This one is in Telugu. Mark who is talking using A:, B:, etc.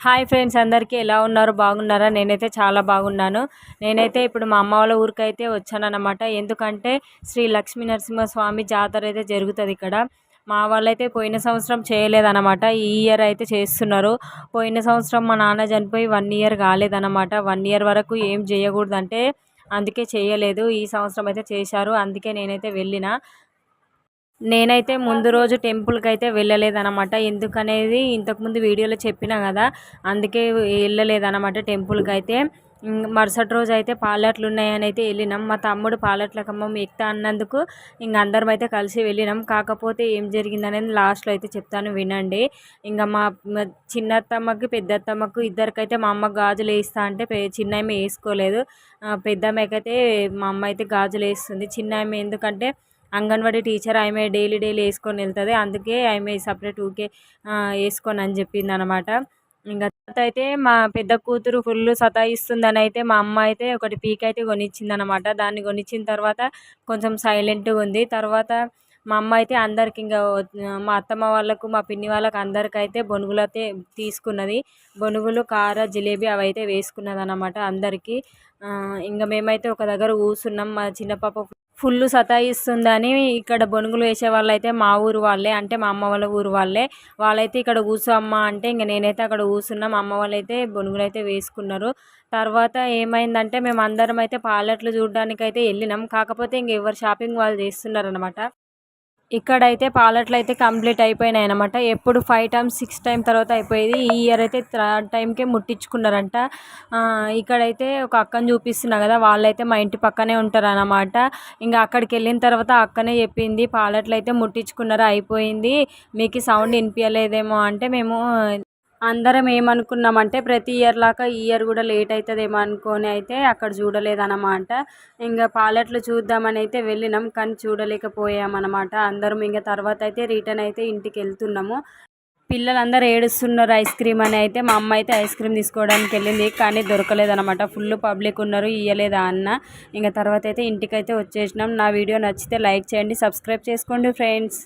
A: హాయ్ ఫ్రెండ్స్, అందరికీ ఎలా ఉన్నారు? బాగున్నారా? నేనైతే చాలా బాగున్నాను. నేనైతే ఇప్పుడు మా అమ్మ వాళ్ళ ఊరికైతే వచ్చానన్నమాట. ఎందుకంటే శ్రీ లక్ష్మీ నరసింహస్వామి జాతర అయితే జరుగుతుంది ఇక్కడ. మా వాళ్ళైతే పోయిన సంవత్సరం చేయలేదన్నమాట. ఈ ఇయర్ అయితే చేస్తున్నారు. పోయిన సంవత్సరం మా నాన్న చనిపోయి 1 ఇయర్ కాలేదన్నమాట. 1 ఇయర్ వరకు ఏం చేయకూడదంటే అందుకే చేయలేదు. ఈ సంవత్సరం అయితే చేశారు. అందుకే నేనైతే వెళ్ళిన. నేనైతే ముందు రోజు టెంపుల్కి అయితే వెళ్ళలేదన్నమాట. ఎందుకనేది ఇంతకుముందు వీడియోలో చెప్పినా కదా, అందుకే వెళ్ళలేదన్నమాట టెంపుల్కి అయితే. మరుసటి రోజు అయితే పాలట్లు ఉన్నాయని అయితే వెళ్ళినాం. మా తమ్ముడు పాలట్ల ఖమ్మం ఎక్కుతా అన్నందుకు అందరం అయితే కలిసి వెళ్ళినాం. కాకపోతే ఏం జరిగిందనేది లాస్ట్లో అయితే చెప్తాను, వినండి. మా చిన్నత్తమ్మకి పెద్దత్తమ్మకు ఇద్దరికైతే మా అమ్మ గాజులు వేస్తా అంటే చిన్నమ్మ వేసుకోలేదు. పెద్దమ్మకైతే మా అమ్మ అయితే గాజులు వేస్తుంది. చిన్నమ్మ ఎందుకంటే అంగన్వాడీ టీచర్, ఆమె డైలీ వేసుకొని వెళ్తుంది. అందుకే ఆమె సపరేట్ ఊకే వేసుకొని అని చెప్పింది అనమాట. తర్వాత అయితే మా పెద్ద కూతురు ఫుల్ సతాయిస్తుందని అయితే మా అమ్మ అయితే ఒకటి పీక్ అయితే కొనిచ్చింది అనమాట. దాన్ని కొనిచ్చిన తర్వాత కొంచెం సైలెంట్గా ఉంది. తర్వాత మా అమ్మ అయితే అందరికి మా అత్తమ్మ వాళ్ళకు, మా పిన్ని వాళ్ళకు అందరికైతే బొనుగులు అయితే తీసుకున్నది. బొనుగులు, కార, జిలేబీ అవి అయితే వేసుకున్నది అనమాట అందరికీ. మేమైతే ఒక దగ్గర కూర్చున్నాం. మా చిన్న పాప ఫుల్ సతాయిస్తుందని ఇక్కడ బొనుగులు వేసే వాళ్ళైతే మా ఊరు వాళ్ళే, అంటే మా అమ్మ వాళ్ళ ఊరు వాళ్ళే. వాళ్ళైతే ఇక్కడ కూర్చో అమ్మ అంటే నేనైతే అక్కడ కూర్చున్నాం. అమ్మ వాళ్ళైతే బొనుగులు అయితే వేసుకున్నారు. తర్వాత ఏమైందంటే మేము అందరం అయితే పాలట్లు చూడడానికి అయితే వెళ్ళినాం. కాకపోతే ఎవరు షాపింగ్ వాళ్ళు చేస్తున్నారు అనమాట. ఇక్కడైతే పాలట్లు అయితే కంప్లీట్ అయిపోయినాయి అనమాట. ఎప్పుడు 5 టైమ్స్ 6 టైం తర్వాత అయిపోయేది. ఈ ఇయర్ అయితే 3rd టైంకే ముట్టించుకున్నారంట. ఇక్కడైతే ఒక అక్కని చూపిస్తున్నా కదా, వాళ్ళైతే మా ఇంటి పక్కనే ఉంటారు అనమాట. అక్కడికి వెళ్ళిన తర్వాత అక్కనే చెప్పింది, పాలట్లు అయితే ముట్టించుకున్నారు, అయిపోయింది, మీకు సౌండ్ వినిపించలేదేమో అంటే మేము అందరం ఏమనుకున్నామంటే ప్రతి ఇయర్ లాగా ఈ ఇయర్ కూడా లేట్ అవుతుందేమో అనుకొని అయితే అక్కడ చూడలేదన్నమాట. పాలట్లు చూద్దామని అయితే వెళ్ళినాం, కానీ చూడలేకపోయామన్నమాట. అందరం తర్వాత అయితే రిటర్న్ అయితే ఇంటికి వెళ్తున్నాము. పిల్లలందరూ ఏడుస్తున్నారు ఐస్ క్రీమ్ అని అయితే మా అమ్మ అయితే ఐస్ క్రీమ్ తీసుకోవడానికి వెళ్ళింది, కానీ దొరకలేదన్నమాట. ఫుల్ పబ్లిక్ ఉన్నారు, ఇయ్యలేదా అన్న. తర్వాత అయితే ఇంటికైతే వచ్చేసినాం. నా వీడియో నచ్చితే లైక్ చేయండి, సబ్స్క్రైబ్ చేసుకోండి ఫ్రెండ్స్.